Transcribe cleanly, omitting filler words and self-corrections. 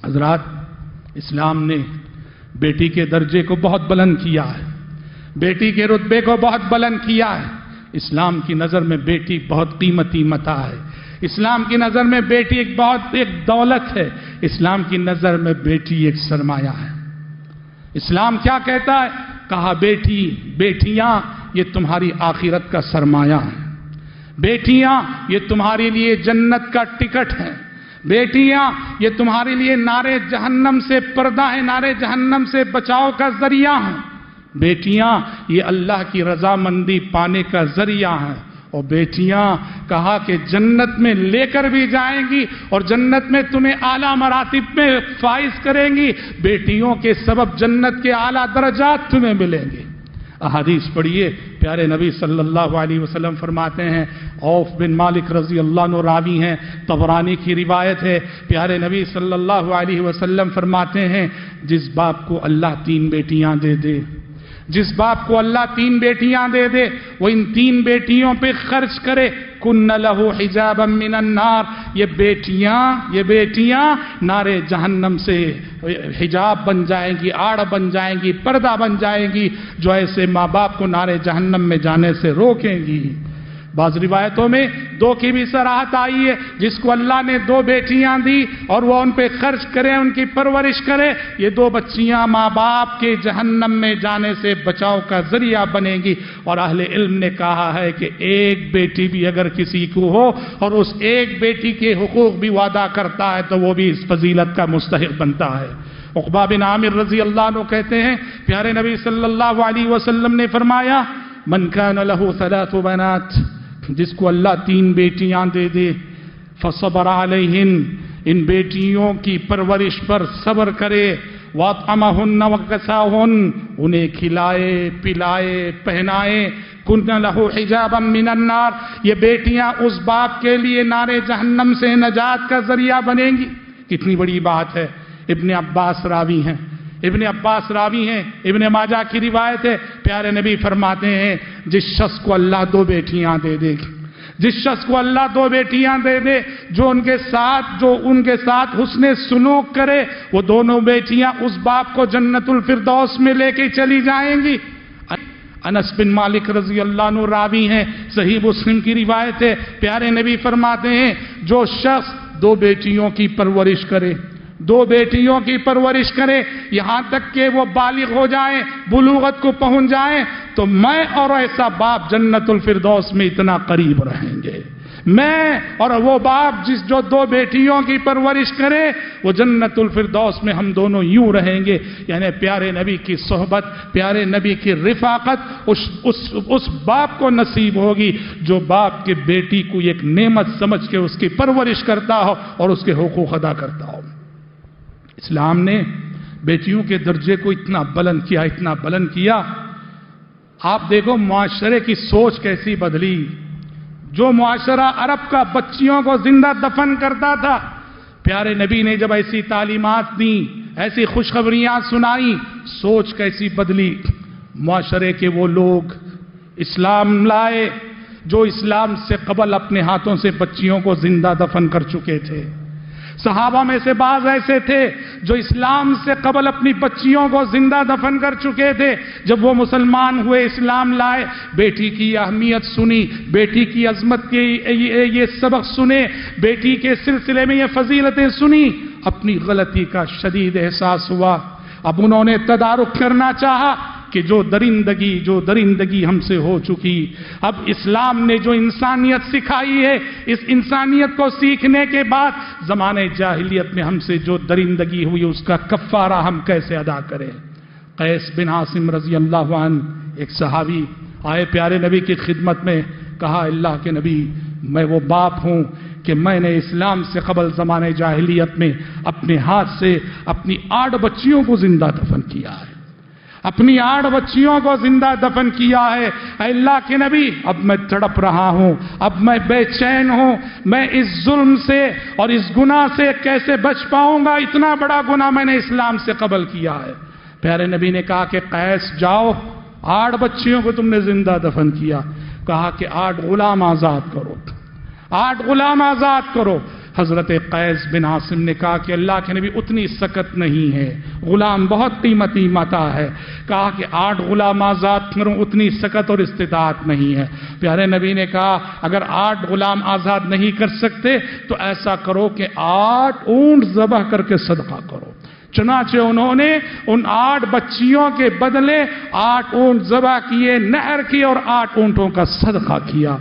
حضرات، اسلام نے بیٹی کے درجے کو بہت بلند کیا ہے، بیٹی کے رتبے کو بہت بلند کیا ہے۔ اسلام کی نظر میں بیٹی بہت قیمتی متاع ہے، اسلام کی نظر میں بیٹی ایک دولت ہے، اسلام کی نظر میں بیٹی ایک سرمایہ ہے۔ اسلام کیا کہتا ہے؟ کہا بیٹیاں یہ تمہاری آخرت کا سرمایہ ہے، بیٹیاں یہ تمہارے لیے جنت کا ٹکٹ ہے، بیٹیاں یہ تمہارے لیے نارے جہنم سے پردہ ہے، نارے جہنم سے بچاؤ کا ذریعہ ہے، بیٹیاں یہ اللہ کی رضامندی پانے کا ذریعہ ہے، اور بیٹیاں کہا کہ جنت میں لے کر بھی جائیں گی اور جنت میں تمہیں اعلیٰ مراتب میں فائز کریں گی، بیٹیوں کے سبب جنت کے اعلیٰ درجات تمہیں ملیں گے۔ احادیث پڑھیے، پیارے نبی صلی اللہ علیہ وسلم فرماتے ہیں، عوف بن مالک رضی اللہ عنہ راوی ہیں، طبرانی کی روایت ہے، پیارے نبی صلی اللہ علیہ وسلم فرماتے ہیں، جس باپ کو اللہ 3 بیٹیاں دے دے، جس باپ کو اللہ 3 بیٹیاں دے دے، وہ ان 3 بیٹیوں پہ خرچ کرے، کن لہ حجابا من النار، یہ بیٹیاں نارے جہنم سے حجاب بن جائیں گی، آڑ بن جائیں گی، پردہ بن جائیں گی، جو ایسے ماں باپ کو نارے جہنم میں جانے سے روکیں گی۔ بعض روایتوں میں 2 کی بھی صراحت آئی ہے، جس کو اللہ نے 2 بیٹیاں دی اور وہ ان پہ خرچ کرے، ان کی پرورش کرے، یہ 2 بچیاں ماں باپ کے جہنم میں جانے سے بچاؤ کا ذریعہ بنے گی۔ اور اہل علم نے کہا ہے کہ ایک بیٹی بھی اگر کسی کو ہو اور اس ایک بیٹی کے حقوق بھی ادا کرتا ہے تو وہ بھی اس فضیلت کا مستحق بنتا ہے۔ عقبہ بن عامر رضی اللہ عنہ کہتے ہیں، پیارے نبی صلی اللہ علیہ وسلم نے فرمایا، من کان لہ 3 بنات، جس کو اللہ 3 بیٹیاں دے دے، فصبر علیہن، ان بیٹیوں کی پرورش پر صبر کرے، واطعمہن وکساہن، انہیں کھلائے پلائے پہنائے، کن لہ حجابا من النار، یہ بیٹیاں اس باپ کے لیے نارے جہنم سے نجات کا ذریعہ بنیں گی۔ کتنی بڑی بات ہے۔ ابن عباس راوی ہیں، ابن ماجہ کی روایت ہے، پیارے نبی فرماتے ہیں، جس شخص کو اللہ 2 بیٹیاں دے دے، جس شخص کو اللہ 2 بیٹیاں دے دے، جو ان کے ساتھ حسن سلوک کرے، وہ دونوں بیٹیاں اس باپ کو جنت الفردوس میں لے کے چلی جائیں گی۔ انس بن مالک رضی اللہ عنہ راوی ہیں، صحیح مسلم کی روایت ہے، پیارے نبی فرماتے ہیں، جو شخص 2 بیٹیوں کی پرورش کرے، 2 بیٹیوں کی پرورش کرے، یہاں تک کہ وہ بالغ ہو جائیں، بلوغت کو پہنچ جائیں، تو میں اور ایسا باپ جنت الفردوس میں اتنا قریب رہیں گے۔ میں اور وہ باپ جو 2 بیٹیوں کی پرورش کرے، وہ جنت الفردوس میں ہم دونوں یوں رہیں گے۔ یعنی پیارے نبی کی صحبت، پیارے نبی کی رفاقت اس باپ کو نصیب ہوگی جو باپ کے بیٹی کو ایک نعمت سمجھ کے اس کی پرورش کرتا ہو اور اس کے حقوق ادا کرتا ہو۔ اسلام نے بیٹیوں کے درجے کو اتنا بلند کیا، آپ دیکھو معاشرے کی سوچ کیسی بدلی۔ جو معاشرہ عرب کا بچیوں کو زندہ دفن کرتا تھا، پیارے نبی نے جب ایسی تعلیمات دیں، ایسی خوشخبریاں سنائیں، سوچ کیسی بدلی۔ معاشرے کے وہ لوگ اسلام لائے جو اسلام سے قبل اپنے ہاتھوں سے بچیوں کو زندہ دفن کر چکے تھے۔ صحابہ میں سے بعض ایسے تھے جو اسلام سے قبل اپنی بچیوں کو زندہ دفن کر چکے تھے۔ جب وہ مسلمان ہوئے، اسلام لائے، بیٹی کی اہمیت سنی، بیٹی کی عظمت کے یہ سبق سنے، بیٹی کے سلسلے میں یہ فضیلتیں سنی، اپنی غلطی کا شدید احساس ہوا۔ اب انہوں نے تدارک کرنا چاہا کہ جو درندگی ہم سے ہو چکی، اب اسلام نے جو انسانیت سکھائی ہے، اس انسانیت کو سیکھنے کے بعد زمانے جاہلیت میں ہم سے جو درندگی ہوئی اس کا کفارہ ہم کیسے ادا کریں۔ قیس بن عاصم رضی اللہ عنہ، ایک صحابی آئے پیارے نبی کی خدمت میں، کہا اللہ کے نبی، میں وہ باپ ہوں کہ میں نے اسلام سے قبل زمانے جاہلیت میں اپنے ہاتھ سے اپنی 8 بچیوں کو زندہ دفن کیا ہے، اپنی 8 بچیوں کو زندہ دفن کیا ہے۔ اے اللہ کے نبی، اب میں تڑپ رہا ہوں، اب میں بے چین ہوں، میں اس ظلم سے اور اس گناہ سے کیسے بچ پاؤں گا؟ اتنا بڑا گناہ میں نے اسلام سے قبل کیا ہے۔ پیارے نبی نے کہا کہ قیس جاؤ، 8 بچیوں کو تم نے زندہ دفن کیا، کہا کہ 8 غلام آزاد کرو، 8 غلام آزاد کرو۔ حضرت قیس بن عاصم نے کہا کہ اللہ کے نبی اتنی سکت نہیں ہے، غلام بہت قیمتی متاع ہے، کہا کہ 8 غلام آزاد کروں، اتنی سکت اور استطاعت نہیں ہے۔ پیارے نبی نے کہا اگر 8 غلام آزاد نہیں کر سکتے تو ایسا کرو کہ 8 اونٹ ذبح کر کے صدقہ کرو۔ چنانچہ انہوں نے ان 8 بچیوں کے بدلے 8 اونٹ ذبح کیے، نحر کی اور 8 اونٹوں کا صدقہ کیا۔